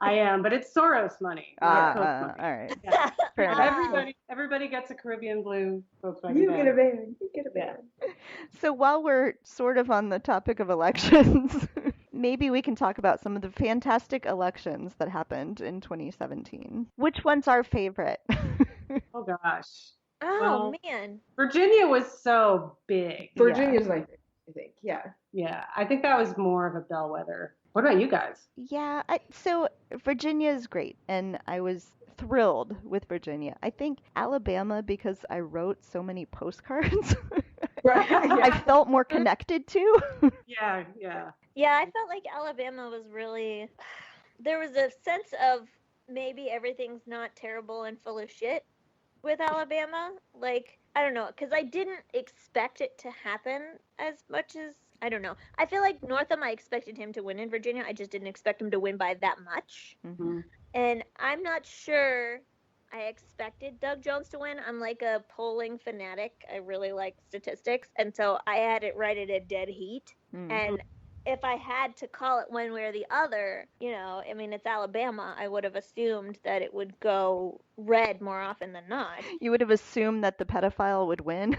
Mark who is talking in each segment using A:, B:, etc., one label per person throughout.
A: I am, but it's Soros money. Not Coke money.
B: All right.
A: Yeah.
B: Fair enough.
A: Everybody gets a Caribbean Blue Volkswagen
C: You
A: van.
C: get a van. You get a van.
B: So while we're sort of on the topic of elections, maybe we can talk about some of the fantastic elections that happened in 2017. Which one's our favorite?
A: Oh gosh.
D: Oh man.
A: Virginia was so big.
C: Virginia's my favorite, I think. Yeah.
A: Yeah, I think that was more of a bellwether. What about you guys?
B: Yeah, so Virginia is great, and I was thrilled with Virginia. I think Alabama, because I wrote so many postcards,
C: Right. Yeah.
B: I felt more connected to.
A: Yeah.
D: Yeah, I felt like Alabama was really. There was a sense of maybe everything's not terrible and full of shit with Alabama. Like, I don't know, because I didn't expect it to happen as much as. I don't know. I feel like Northam, I expected him to win in Virginia. I just didn't expect him to win by that much.
B: Mm-hmm.
D: And I'm not sure I expected Doug Jones to win. I'm like a polling fanatic. I really like statistics. And so I had it right at a dead heat.
B: Mm-hmm.
D: And if I had to call it one way or the other, I mean, it's Alabama. I would have assumed that it would go red more often than not.
B: You would have assumed that the pedophile would win.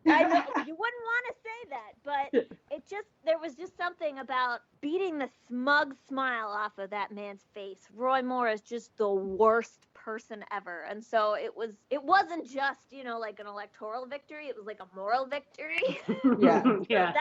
D: I know you wouldn't want to say that, but there was just something about beating the smug smile off of that man's face. Roy Moore is just the worst person ever. And so it wasn't just, like an electoral victory, it was like a moral victory.
C: Yeah.
A: Yeah.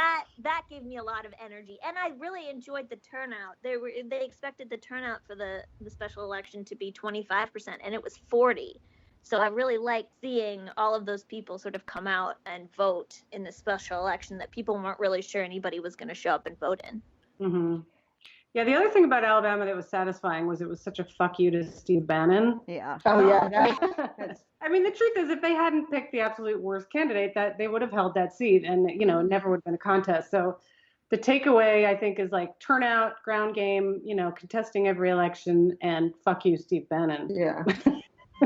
D: That gave me a lot of energy. And I really enjoyed the turnout. They expected the turnout for the special election to be 25%, and it was 40%. So I really liked seeing all of those people sort of come out and vote in the special election that people weren't really sure anybody was going to show up and vote in.
A: Mm-hmm. Yeah, the other thing about Alabama that was satisfying was it was such a fuck you to Steve Bannon.
B: Yeah.
C: Oh, yeah.
A: I mean, the truth is, if they hadn't picked the absolute worst candidate, that they would have held that seat, and it never would have been a contest. So the takeaway, I think, is like turnout, ground game, contesting every election, and fuck you, Steve Bannon.
C: Yeah.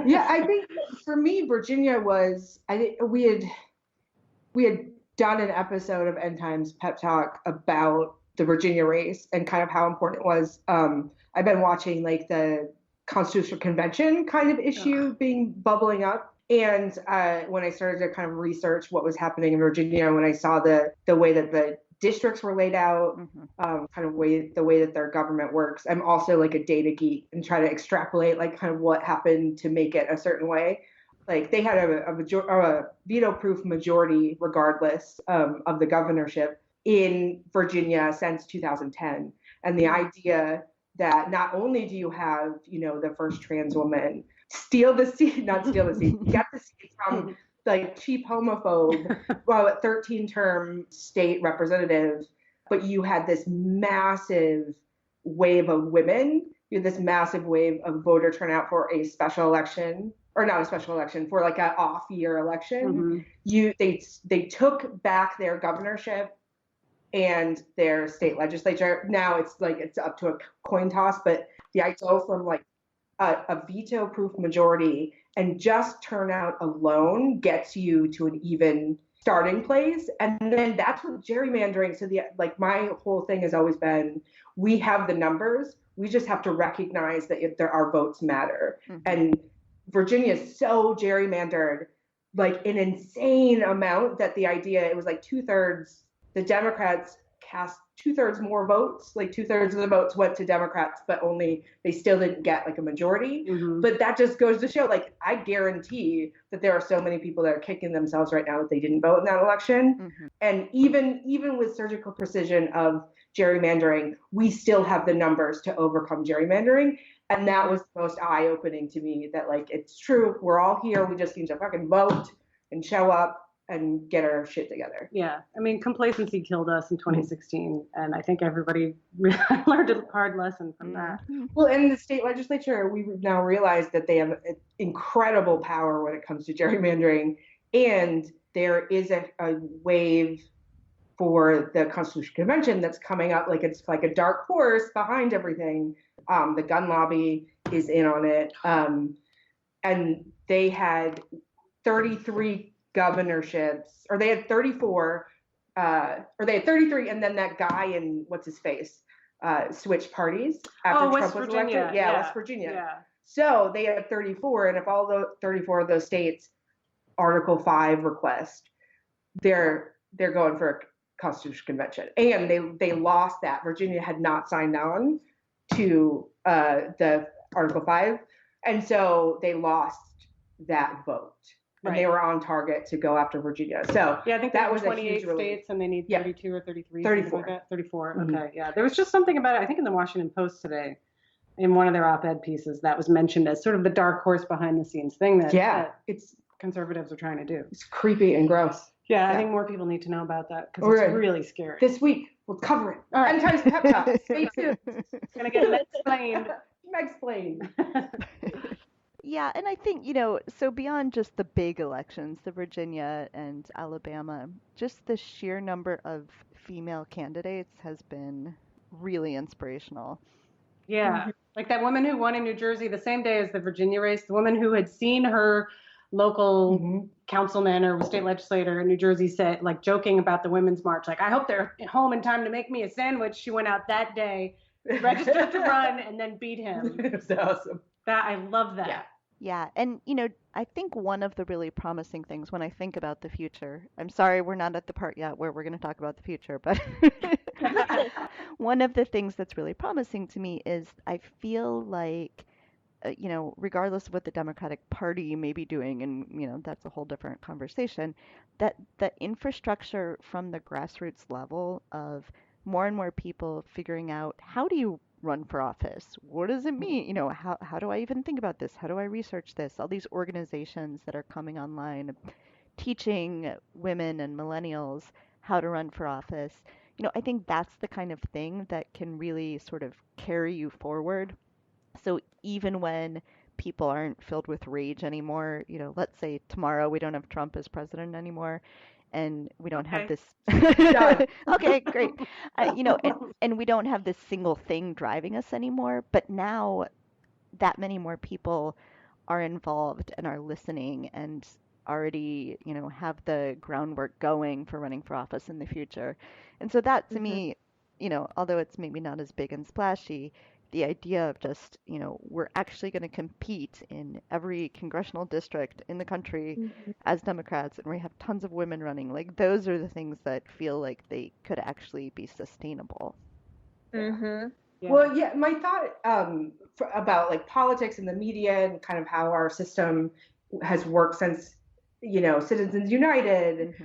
C: Yeah, I think for me, Virginia was. We had done an episode of End Times Pep Talk about the Virginia race and kind of how important it was. I've been watching like the Constitutional Convention kind of issue bubbling up, and when I started to kind of research what was happening in Virginia, when I saw the way that the districts were laid out, kind of the way that their government works. I'm also like a data geek and try to extrapolate like kind of what happened to make it a certain way. Like they had a veto-proof majority regardless of the governorship in Virginia since 2010. And the idea that not only do you have, the first trans woman get the seat from like cheap homophobe, 13-term state representative, but you had this massive wave of women, you had this massive wave of voter turnout for a special election, or not a special election, for like an off-year election. They took back their governorship and their state legislature. Now it's up to a coin toss, but the idea from like a veto-proof majority and just turnout alone gets you to an even starting place. And then that's with gerrymandering. So my whole thing has always been, we have the numbers, we just have to recognize that if our votes matter. Mm-hmm. And Virginia is so gerrymandered, like an insane amount, that the idea, it was like 2/3, the Democrats cast 2/3 more votes, like 2/3 of the votes went to Democrats, but they still didn't get like a majority. Mm-hmm. But that just goes to show, like, I guarantee that there are so many people that are kicking themselves right now that they didn't vote in that election. Mm-hmm. And even with surgical precision of gerrymandering, we still have the numbers to overcome gerrymandering. And that was the most eye-opening to me, that like, it's true, we're all here, we just need to fucking vote and show up and get our shit together.
A: Yeah, I mean, complacency killed us in 2016, and I think everybody learned a hard lesson from that.
C: Well, in the state legislature, we've now realized that they have incredible power when it comes to gerrymandering, and there is a wave for the Constitutional Convention that's coming up. Like, it's like a dark horse behind everything. The gun lobby is in on it, and they had 33 governorships, or they had 34, or they had 33, and then that guy in what's his face, switched parties after
A: West
C: Trump was
A: Virginia.
C: elected. Yeah, West Virginia.
A: Yeah.
C: So they had 34, and if all the 34 of those states Article 5 request, they're going for a constitutional convention, and they lost that. Virginia had not signed on to the Article 5, and so they lost that vote. And they were on target to go after Virginia. So
A: yeah, I think
C: that
A: was
C: was
A: 28 states, and they need 32 or 33.
C: 34.
A: Like that. 34.
C: Mm-hmm.
A: Okay, yeah. There was just something about it. I think in the Washington Post today, in one of their op-ed pieces, that was mentioned as sort of the dark horse behind the scenes thing that
C: it's
A: conservatives are trying to do.
C: It's creepy and gross.
A: Yeah, I think more people need to know about that because it's really scary.
C: This week we'll cover it.
A: All right.
C: End Times Pep Talk. Stay tuned.
A: It's gonna get explained.
C: Explained.
B: Yeah, and I think, so beyond just the big elections, the Virginia and Alabama, just the sheer number of female candidates has been really inspirational.
A: Yeah, like that woman who won in New Jersey the same day as the Virginia race, the woman who had seen her local councilman or state legislator in New Jersey said, like, joking about the Women's March, like, I hope they're home in time to make me a sandwich. She went out that day, registered to run, and then beat him.
C: It's awesome.
A: I love that.
B: Yeah, and I think one of the really promising things when I think about the future, I'm sorry we're not at the part yet where we're going to talk about the future, but one of the things that's really promising to me is I feel like, regardless of what the Democratic Party may be doing, and that's a whole different conversation, that the infrastructure from the grassroots level of more and more people figuring out, how do you run for office? What does it mean? How do I even think about this? How do I research this? All these organizations that are coming online teaching women and millennials how to run for office. I think that's the kind of thing that can really sort of carry you forward. So even when people aren't filled with rage anymore, let's say tomorrow we don't have Trump as president anymore, and we don't have this. Okay, great. And we don't have this single thing driving us anymore. But now that many more people are involved and are listening and already, have the groundwork going for running for office in the future. And so that to me, although it's maybe not as big and splashy, the idea of just, we're actually going to compete in every congressional district in the country as Democrats, and we have tons of women running. Like, those are the things that feel like they could actually be sustainable.
C: Yeah. Well, yeah, my thought about like politics and the media and kind of how our system has worked since, Citizens United,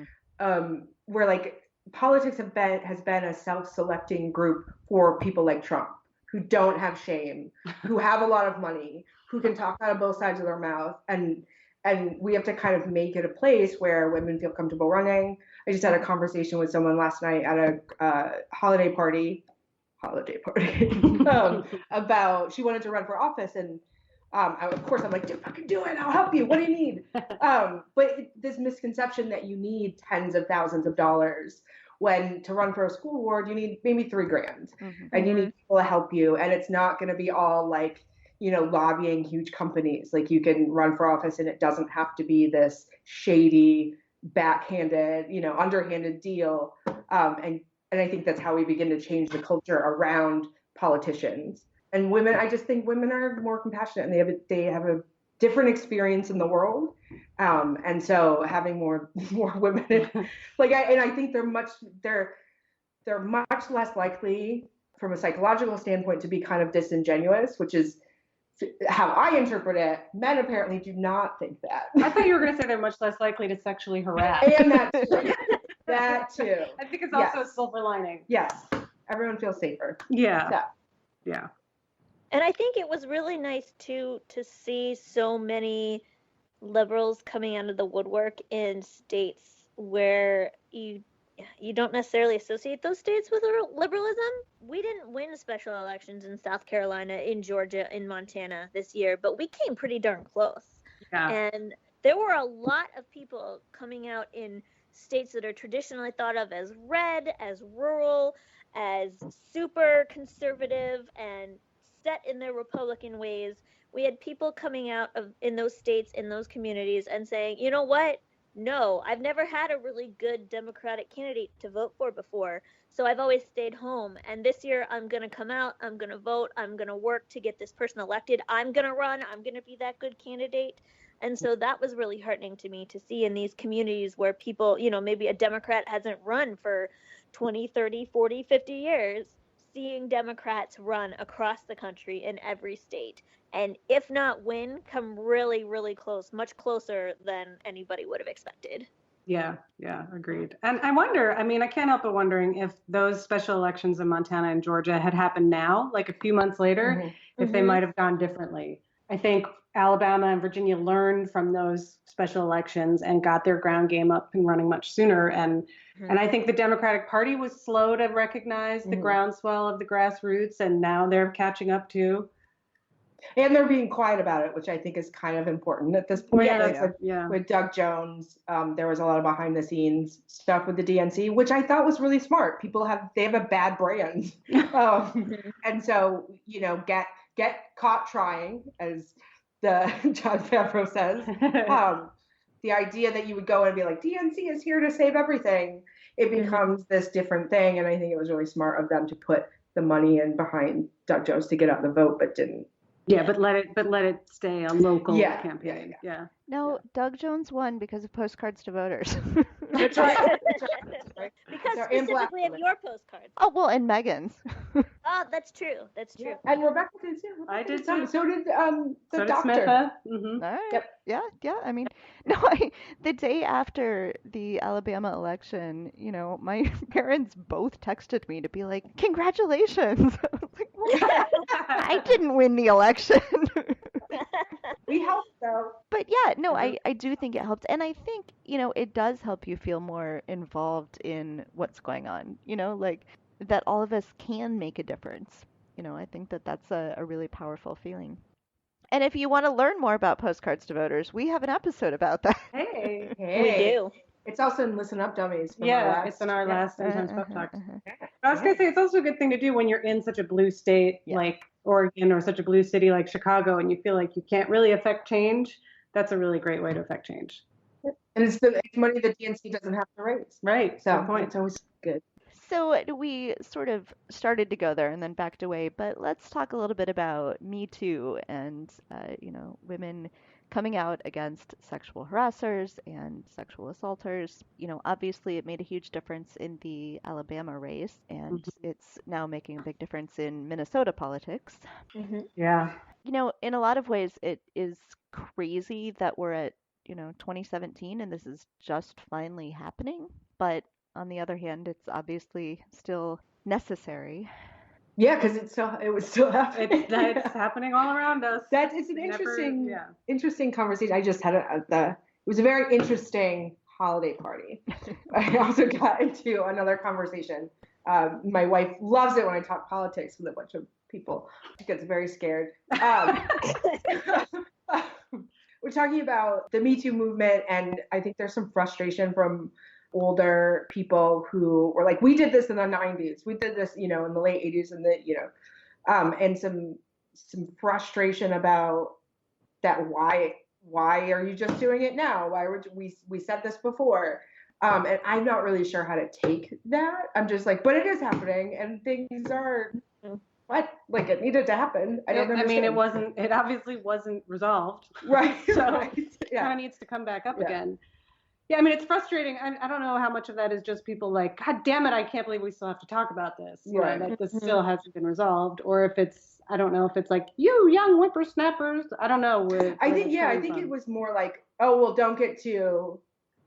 C: where like politics has been a self-selecting group for people like Trump, who don't have shame, who have a lot of money, who can talk out of both sides of their mouth. And we have to kind of make it a place where women feel comfortable running. I just had a conversation with someone last night at a holiday party about, she wanted to run for office. And of course I'm like, dude, fucking do it. I'll help you. What do you need? But this misconception that you need tens of thousands of dollars when to run for a school board, you need maybe $3,000 and you need people to help you. And it's not going to be all like, lobbying huge companies. Like, you can run for office and it doesn't have to be this shady, backhanded, underhanded deal. And I think that's how we begin to change the culture around politicians. And women, I just think women are more compassionate and they have a different experience in the world. And so having more women, I think they're much less likely from a psychological standpoint to be kind of disingenuous, which is how I interpret it. Men apparently do not think that.
A: I thought you were going to say they're much less likely to sexually harass.
C: And that too. That too.
A: I think it's also a silver lining.
C: Yes. Everyone feels safer.
A: Yeah.
D: And I think it was really nice too to see so many liberals coming out of the woodwork in states where you don't necessarily associate those states with liberalism. We didn't win special elections in South Carolina, in Georgia, in Montana this year, but we came pretty darn close.
A: Yeah.
D: And there were a lot of people coming out in states that are traditionally thought of as red, as rural, as super conservative and set in their Republican ways. We had people coming out in those states, in those communities, and saying, you know what? no, I've never had a really good Democratic candidate to vote for before. So I've always stayed home. And this year I'm going to come out, I'm going to vote, I'm going to work to get this person elected. I'm going to run, I'm going to be that good candidate. And so that was really heartening to me to see in these communities where people, maybe a Democrat hasn't run for 20, 30, 40, 50 years, seeing Democrats run across the country in every state. And if not win, come really, really close, much closer than anybody would have expected.
A: Yeah, agreed. And I wonder, I mean, I can't help but wondering if those special elections in Montana and Georgia had happened now, like a few months later, if they might have gone differently. I think Alabama and Virginia learned from those special elections and got their ground game up and running much sooner. And I think the Democratic Party was slow to recognize the groundswell of the grassroots, and now they're catching up too.
C: And they're being quiet about it, which I think is kind of important at this point. With Doug Jones, there was a lot of behind the scenes stuff with the DNC, which I thought was really smart. People have a bad brand. And so, get caught trying, as the Jon Favreau says. The idea that you would go and be like, DNC is here to save everything, it becomes this different thing. And I think it was really smart of them to put the money in behind Doug Jones to get out the vote, but didn't.
A: Yeah, but let it stay a local campaign. Yeah.
B: No, Doug Jones won because of postcards to voters.
C: That's right.
D: Because specifically of your postcards.
B: Oh, well, and Megan's.
D: Oh, that's true. That's true.
C: Yeah. And Rebecca did too.
A: I did too.
C: So did the doctor.
A: Smitha.
B: All right. Yep. Yeah. I mean, the day after the Alabama election, my parents both texted me to be like, "Congratulations!" I was like, well, I didn't win the election.
C: We helped though.
B: But yeah, no, I do think it helped. And I think, it does help you feel more involved in what's going on, like that all of us can make a difference. I think that that's a really powerful feeling. And if you want to learn more about postcards to voters, we have an episode about that.
A: Hey.
D: We do.
C: It's also in Listen Up Dummies.
A: It's in our last End Pep Talk. I was going to say, it's also a good thing to do when you're in such a blue state like Oregon, or such a blue city like Chicago, and you feel like you can't really affect change. That's a really great way to affect change.
C: And it's money the DNC doesn't have to raise.
A: Right.
C: So
A: good point.
C: It's always good.
B: So we sort of started to go there and then backed away, but let's talk a little bit about Me Too and, women coming out against sexual harassers and sexual assaulters. Obviously it made a huge difference in the Alabama race, and it's now making a big difference in Minnesota politics.
A: Yeah.
B: In a lot of ways it is crazy that we're at, 2017 and this is just finally happening. But on the other hand, it's obviously still necessary.
C: Yeah, because it was still happening.
A: It's happening all around us.
C: It's an interesting conversation. I just had it was a very interesting holiday party. I also got into another conversation. My wife loves it when I talk politics with a bunch of people. She gets very scared. We're talking about the Me Too movement, and I think there's some frustration from older people who were like, we did this in the 90s, we did this, in the late 80s, and and some frustration about that. Why are you just doing it now? Why would we said this before? And I'm not really sure how to take that. I'm just like, but it is happening, and things are what? Like, it needed to happen. I don't understand.
A: I mean, it obviously wasn't resolved.
C: Right.
A: So it kind of needs to come back up again. Yeah, I mean, it's frustrating. I don't know how much of that is just people like, God damn it, I can't believe we still have to talk about this. That this still hasn't been resolved. Or if it's, I don't know if it's like, you young whippersnappers. I don't know.
C: I think it was more like, oh, well, don't get too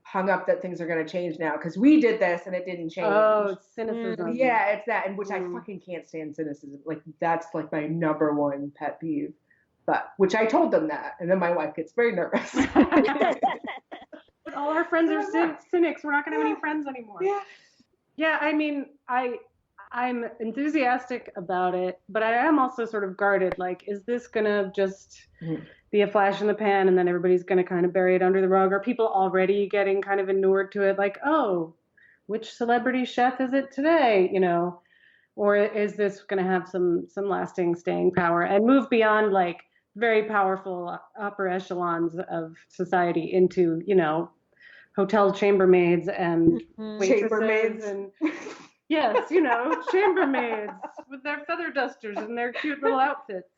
C: hung up that things are going to change now because we did this and it didn't change.
A: Oh, it's cynicism.
C: Yeah, it's that, and which I fucking can't stand cynicism. Like, that's like my number one pet peeve. But which I told them that, and then my wife gets very nervous.
A: All our friends are cynics. We're not going to have any friends anymore. Yeah. I mean, I'm enthusiastic about it, but I am also sort of guarded. Like, is this going to just be a flash in the pan and then everybody's going to kind of bury it under the rug? Are people already getting kind of inured to it? Like, oh, which celebrity chef is it today? Or is this going to have some lasting staying power and move beyond like very powerful upper echelons of society into, hotel chambermaids and waitresses
C: Chambermaids.
A: and yes, chambermaids with their feather dusters and their cute little outfits.